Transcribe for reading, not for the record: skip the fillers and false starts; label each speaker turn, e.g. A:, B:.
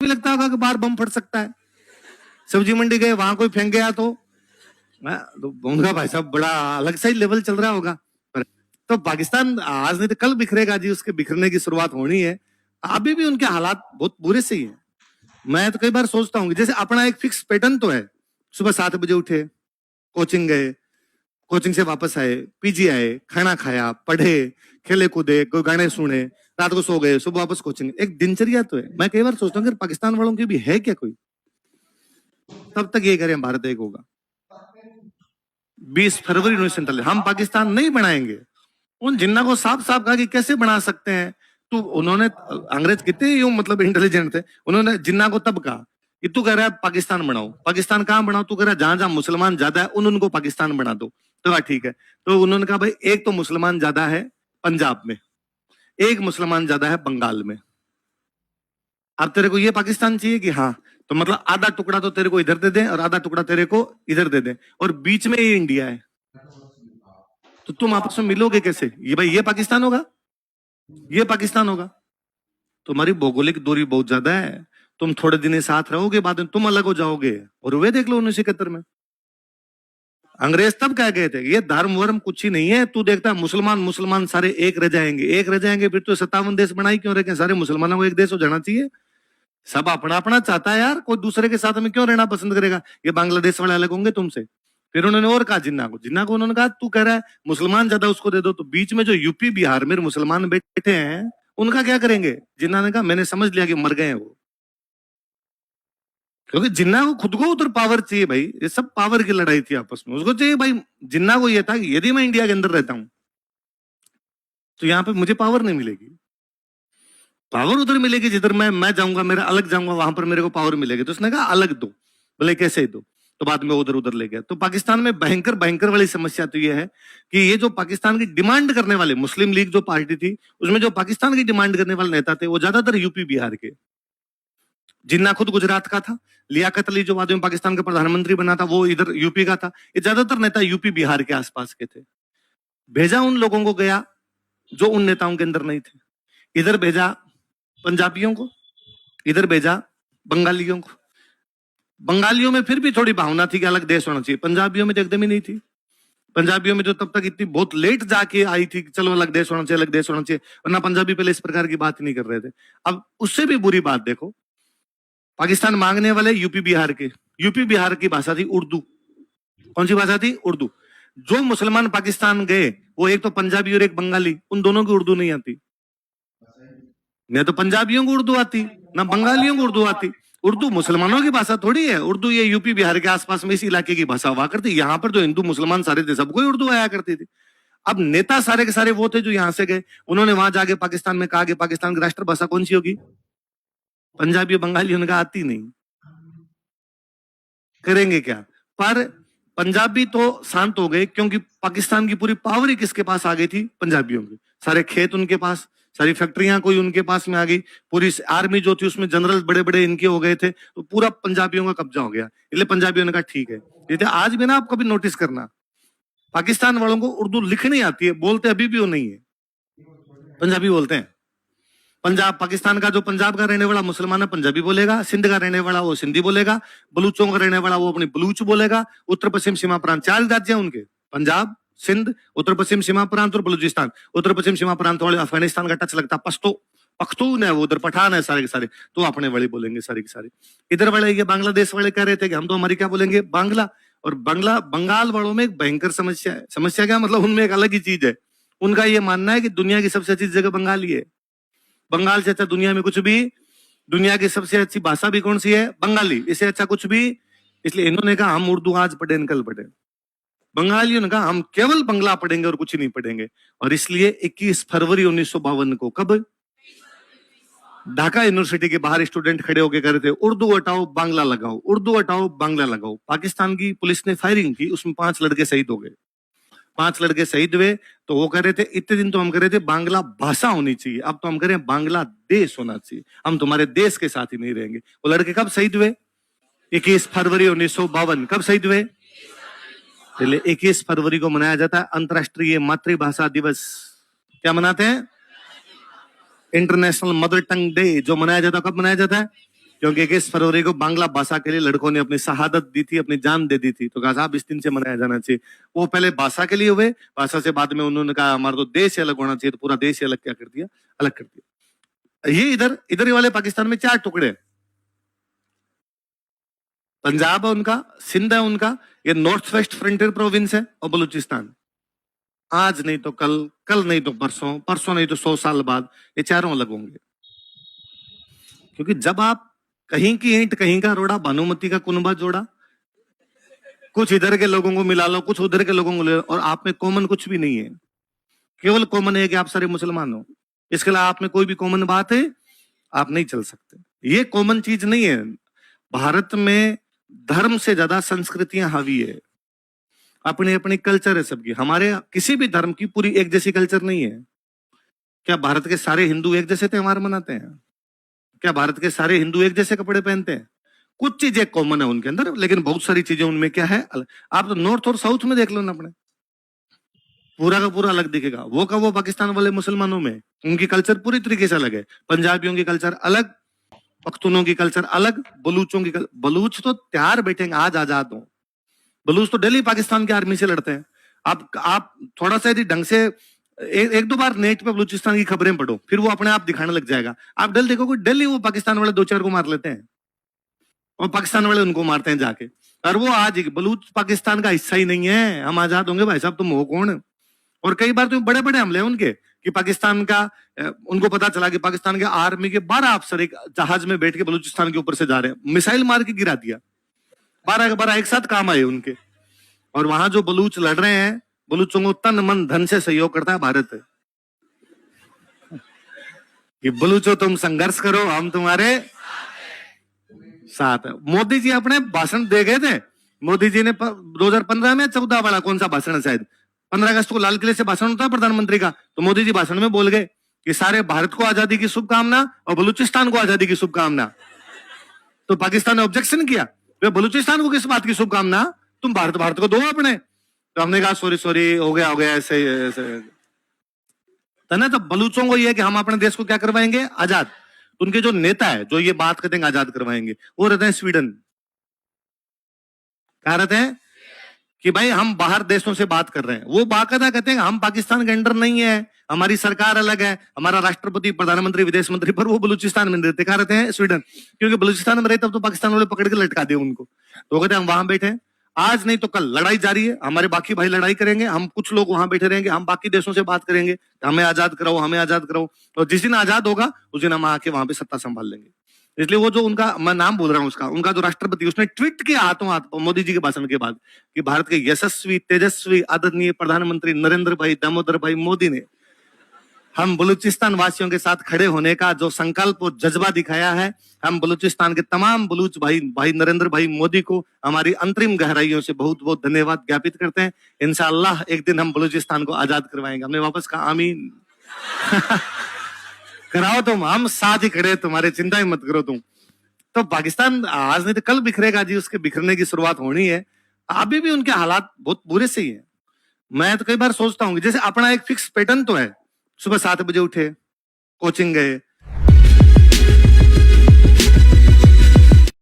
A: भी लगता होगा कि बाहर बम फट सकता है। सब्जी मंडी गए, वहां कोई फेंक गया तो उनका भाई साहब बड़ा अलग सा ही लेवल चल रहा होगा। तो पाकिस्तान आज नहीं तो कल बिखरेगा जी, उसके बिखरने की शुरुआत होनी है। अभी भी उनके हालात बहुत बुरे से ही है। मैं तो कई बार सोचता हूँ जैसे अपना एक फिक्स पैटर्न तो है, सुबह 7 बजे उठे, कोचिंग गए, कोचिंग से वापस आए, पीजी आए, खाना खाया, पढ़े, खेले कूदे, कोई गाने सुने, रात को सो गए, सुबह वापस कोचिंग। एक दिनचर्या तो है। मैं कई बार सोचता हूँ पाकिस्तान वालों की भी है क्या कोई? तब तक ये करें भारत एक होगा। 20 फरवरी 1947 हम पाकिस्तान नहीं बनाएंगे। उन जिन्ना को साफ साफ कहा कि कैसे बना सकते हैं। तो उन्होंने, अंग्रेज कितने यूं मतलब इंटेलिजेंट थे, उन्होंने जिन्ना को तब कहा कि तू कह रहा है पाकिस्तान बनाओ। पाकिस्तान कहां बनाओ? तू कह रहा है जहां जहां मुसलमान ज्यादा है उनको पाकिस्तान बना दो। तो कहा ठीक है। तो उन्होंने कहा भाई एक तो मुसलमान ज्यादा है पंजाब में, एक मुसलमान ज्यादा है बंगाल में। अब तेरे को ये पाकिस्तान चाहिए कि हाँ, तो मतलब आधा टुकड़ा तो तेरे को इधर दे दे और आधा टुकड़ा तेरे को इधर दे दे, और बीच में ये इंडिया है। तो तुम आपस में मिलोगे कैसे? ये भाई ये पाकिस्तान होगा? ये पाकिस्तान होगा? तुम्हारी भौगोलिक दूरी बहुत ज्यादा है। तुम थोड़े दिन साथ रहोगे, बाद में तुम अलग हो जाओगे। और वे देख लो 1971 में अंग्रेज तब कह गए थे ये धर्म वर्म कुछ ही नहीं है। तू देखता है मुसलमान मुसलमान सारे एक रह जाएंगे, एक रह जाएंगे। फिर तो 57 देश बनाई क्यों रखे? सारे मुसलमानों को एक देश हो जाना चाहिए। सब अपना अपना चाहता है यार, कोई दूसरे के साथ में क्यों रहना पसंद करेगा? ये बांग्लादेश वाले अलग होंगे तुमसे। फिर उन्होंने और कहा जिन्ना को उन्होंने कहा तू कह रहा है मुसलमान ज्यादा, उसको दे दो। तो बीच में जो यूपी बिहार में मुसलमान बैठे हैं उनका क्या करेंगे? जिन्ना ने कहा मैंने समझ लिया कि मर गए हैं वो, क्योंकि जिन्ना को खुद को उधर पावर चाहिए भाई। ये सब पावर की लड़ाई थी आपस में। उसको चाहिए भाई, जिन्ना को ये था कि यदि मैं इंडिया के अंदर रहता हूं तो यहाँ पे मुझे पावर नहीं मिलेगी। पावर उधर मिलेगी जिधर मैं जाऊंगा, मेरा अलग जाऊंगा, वहां पर मेरे को पावर मिलेगी। तो उसने कहा अलग दो। बोले कैसे ही दो? तो बाद में उधर उधर ले गया। तो पाकिस्तान में भयंकर भयंकर वाली समस्या तो ये है कि ये जो पाकिस्तान की डिमांड करने वाले, मुस्लिम लीग जो पार्टी थी उसमें जो पाकिस्तान की डिमांड करने वाले नेता थे वो ज्यादातर यूपी बिहार के। जिन्ना खुद गुजरात का था, लियाकत अली जो बाद में पाकिस्तान का प्रधानमंत्री बना था वो इधर यूपी का था। ये ज्यादातर नेता यूपी बिहार के आसपास के थे। भेजा उन लोगों को गया जो उन नेताओं के अंदर नहीं थे। इधर भेजा पंजाबियों को, इधर भेजा बंगालियों को। बंगालियों में फिर भी थोड़ी भावना थी कि अलग देश होना चाहिए, पंजाबियों में तो एकदम ही नहीं थी। पंजाबियों में तो तब तक इतनी बहुत लेट जाके आई थी कि चलो अलग देश होना चाहिए, अलग देश होना चाहिए, वरना पंजाबी पहले इस प्रकार की बात ही नहीं कर रहे थे। अब उससे भी बुरी बात देखो, पाकिस्तान मांगने वाले यूपी बिहार के, यूपी बिहार की भाषा थी उर्दू। कौन सी भाषा थी? उर्दू। जो मुसलमान पाकिस्तान गए वो एक तो पंजाबी और एक बंगाली, उन दोनों की उर्दू नहीं आती। न तो पंजाबियों को उर्दू आती ना बंगालियों को उर्दू आती। उर्दू मुसलमानों की भाषा थोड़ी है। उर्दू ये यूपी बिहार के आसपास में इस इलाके की भाषा हुआ करती। यहाँ पर जो हिंदू मुसलमान सारे थे सबको ही उर्दू आया करती थी। अब नेता सारे के सारे वो थे जो यहाँ से गए, उन्होंने वहां जाके पाकिस्तान में कहा कि पाकिस्तान की राष्ट्रभाषा कौन सी होगी? पंजाबी बंगाली। उनका आती नहीं, करेंगे क्या? पर पंजाबी तो शांत हो गए क्योंकि पाकिस्तान की पूरी पावर ही किसके पास आ गई थी? पंजाबियों की। सारे खेत उनके पास, सारी फैक्ट्रियां कोई उनके पास में आ गई, पूरी आर्मी जो थी उसमें जनरल बड़े बड़े इनके हो गए थे, तो पूरा पंजाबियों का कब्जा हो गया। इसलिए पंजाबियों ने कहा ठीक है। जैसे आज भी ना आप कभी नोटिस करना, पाकिस्तान वालों को उर्दू लिखनी आती है, बोलते अभी भी वो नहीं है, पंजाबी बोलते हैं। पंजाब, पाकिस्तान का जो पंजाब का रहने वाला मुसलमान है पंजाबी बोलेगा, सिंध का रहने वाला वो सिंधी बोलेगा, बलूचों का रहने वाला वो अपनी बलूच बोलेगा। उत्तर पश्चिम सीमा प्रांत 4 राज्य हैं उनके, पंजाब, सिंध, उत्तर पश्चिम सीमा प्रांत और बलूचिस्तान। उत्तर पश्चिम सीमा प्रांत वाले अफगानिस्तान का टच लगता, पश्तो पख्तून है वो, उधर पठान है सारे के सारे, तो अपने वाले बोलेंगे सारे के सारे। इधर वाले ये बांग्लादेश वाले कह रहे थे कि हम तो हमारी क्या बोलेंगे? बांग्ला। और बांग्ला, बंगाल वालों में एक भयंकर समस्या है। समस्या क्या मतलब? उनमें एक अलग ही चीज है। उनका ये मानना है कि दुनिया की सबसे अच्छी जगह बंगाल ही है। बंगाल से अच्छा दुनिया में कुछ भी, दुनिया की सबसे अच्छी भाषा भी कौन सी है? बंगाली। इससे अच्छा कुछ भी। इसलिए इन्होंने कहा हम उर्दू आज पढ़े कल पढ़े। बंगालियों ने कहा हम केवल बंगला पढ़ेंगे और कुछ नहीं पढ़ेंगे। और इसलिए 21 फरवरी 1952 को, कब? ढाका यूनिवर्सिटी के बाहर स्टूडेंट खड़े होकर कह रहे थे उर्दू हटाओ बांग्ला लगाओ, उर्दू हटाओ बांग्ला लगाओ। पाकिस्तान की पुलिस ने फायरिंग की, उसमें 5 लड़के शहीद हो गए। 5 लड़के शहीद हुए। तो वो कह रहे थे इतने दिन तो हम कह रहे थे बांग्ला भाषा होनी चाहिए, अब तो हम कह रहे हैं बांग्लादेश होना चाहिए, हम तुम्हारे देश के साथ ही नहीं रहेंगे। वो लड़के कब शहीद हुए? 21 फरवरी 1952। कब शहीद हुए? पहले 21 फरवरी को मनाया जाता है अंतर्राष्ट्रीय मातृभाषा दिवस। क्या मनाते हैं? इंटरनेशनल मदर टंग डे, जो मनाया जाता है। कब मनाया जाता है? क्योंकि 21 फरवरी को बांग्ला भाषा के लिए लड़कों ने अपनी शहादत दी थी, अपनी जान दे दी थी, तो कहा साहब इस दिन से मनाया जाना चाहिए। वो पहले भाषा के लिए हुए, भाषा से बाद में उन्होंने कहा हमारा तो देश अलग होना चाहिए, तो पूरा देश अलग क्या कर दिया, अलग कर दिया। ये इधर वाले पाकिस्तान में 4 टुकड़े हैं, पंजाब है उनका, सिंध है उनका, ये नॉर्थ वेस्ट फ्रंटियर प्रोविंस है, और बलूचिस्तान। आज नहीं तो कल, कल नहीं तो परसों, परसों नहीं तो 100 साल बाद ये चारों अलग होंगे। क्योंकि जब आप कहीं की ईंट कहीं का रोड़ा, भानुमती का कुनबा जोड़ा, कुछ इधर के लोगों को मिला लो, कुछ उधर के लोगों को ले लो, और आप में कॉमन कुछ भी नहीं है। केवल कॉमन है कि आप सारे मुसलमान हो, इसके अलावा आप में कोई भी कॉमन बात है आप नहीं चल सकते। ये कॉमन चीज नहीं है। भारत में धर्म से ज्यादा संस्कृतियां हावी है, अपनी अपनी कल्चर है सबकी। हमारे किसी भी धर्म की पूरी एक जैसी कल्चर नहीं है। क्या भारत के सारे हिंदू एक जैसे त्योहार मनाते हैं? क्या भारत के सारे हिंदू एक जैसे कपड़े पहनते हैं? कुछ चीजें कॉमन है उनके अंदर, लेकिन बहुत सारी चीजें उनमें क्या है अलग। आप तो नॉर्थ और साउथ में देख लो ना, अपने पूरा का पूरा अलग दिखेगा। वो का वो पाकिस्तान वाले मुसलमानों में उनकी कल्चर पूरी तरीके से अलग है। पंजाबियों की कल्चर अलग, पख्तूनों की कल्चर अलग, बलूचों की बलूच तो तैयार बैठेंगे आज आजाद हो। बलूच तो दिल्ली पाकिस्तान की आर्मी से लड़ते हैं। आप थोड़ा सा यदि ढंग से एक दो बार नेट पे बलूचिस्तान की खबरें पढ़ो, फिर वो अपने आप दिखाने लग जाएगा। आप दिल्ली देखो, दिल्ली वो पाकिस्तान वाले 2-4 को मार लेते हैं और पाकिस्तान वाले उनको मारते हैं जाके। और वो आज बलूच पाकिस्तान का हिस्सा ही नहीं है। हम आजाद होंगे भाई साहब, तुम हो कौन? और कई बार तो बड़े बड़े हमले हैं उनके कि पाकिस्तान का, उनको पता चला कि पाकिस्तान के आर्मी के 12 अफसर एक जहाज में बैठ के बलूचिस्तान के ऊपर से जा रहे हैं, मिसाइल मार के गिरा दिया। 12 के 12 एक साथ काम आए उनके। और वहां जो बलूच लड़ रहे हैं, बलूचों को तन मन धन से सहयोग करता है भारत। कि बलूचो तुम संघर्ष करो, हम तुम्हारे साथ है। मोदी जी अपने भाषण दे गए थे। मोदी जी ने 2015 में 14 वाला कौन सा भाषण है, शायद 15 अगस्त को लाल किले से भाषण होता है प्रधानमंत्री का, तो मोदी जी भाषण में बोल गए कि सारे भारत को आजादी की शुभकामना और बलूचिस्तान को आजादी की शुभकामना। तो पाकिस्तान ने ऑब्जेक्शन किया, तो बलूचिस्तान को किस बात की शुभकामना, तुम भारत को दो अपने। तो हमने कहा सॉरी हो गया ऐसे तो ना। तो बलूचों को यह है कि हम अपने देश को क्या करवाएंगे, आजाद। तो उनके जो नेता है जो ये बात कहते हैं आजाद करवाएंगे, वो रहते हैं स्वीडन। क्या रहते हैं कि भाई हम बाहर देशों से बात कर रहे हैं। वो बाकायदा कहते हैं हम पाकिस्तान के अंडर नहीं है, हमारी सरकार अलग है, हमारा राष्ट्रपति, प्रधानमंत्री, विदेश मंत्री, पर वो बलूचिस्तान में रहते। क्या रहते हैं, स्वीडन। क्योंकि बलूचिस्तान में रहते तब तो पाकिस्तान वाले पकड़ के लटका दिए उनको। तो कहते हैं हम वहां बैठे हैं, आज नहीं तो कल लड़ाई जारी है, हमारे बाकी भाई लड़ाई करेंगे, हम कुछ लोग वहां बैठे रहेंगे, हम बाकी देशों से बात करेंगे, हमें आजाद कराओ, हमें आजाद कराओ। और जिस दिन आजाद होगा उस दिन हम आके वहां पे सत्ता संभाल लेंगे। इसलिए वो जो उनका, मैं नाम बोल रहा हूं उसका, उनका जो राष्ट्रपति, उसने ट्वीट किया हाथों हाथ मोदी जी के भाषण के बाद कि भारत के यशस्वी तेजस्वी आदरणीय प्रधानमंत्री नरेंद्र भाई दामोदर भाई मोदी ने हम बलूचिस्तान वासियों के साथ खड़े होने का जो संकल्प और जज्बा दिखाया है, हम बलूचिस्तान के तमाम बलूच भाई नरेंद्र भाई मोदी को हमारी अंतरिम गहराइयों से बहुत बहुत धन्यवाद ज्ञापित करते हैं। इंशाअल्लाह एक दिन हम बलूचिस्तान को आजाद करवाएंगे। हमने वापस कहा आमीन। कराओ तुम, हम साथ ही खड़े, तुम्हारे चिंता ही मत करो तुम। तो पाकिस्तान आज नहीं तो कल बिखरेगा जी, उसके बिखरने की शुरुआत होनी है। अभी भी उनके हालात बहुत बुरे से ही है। मैं तो कई बार सोचता हूँ जैसे अपना एक फिक्स पैटर्न तो है, सुबह 7 बजे उठे, कोचिंग गए,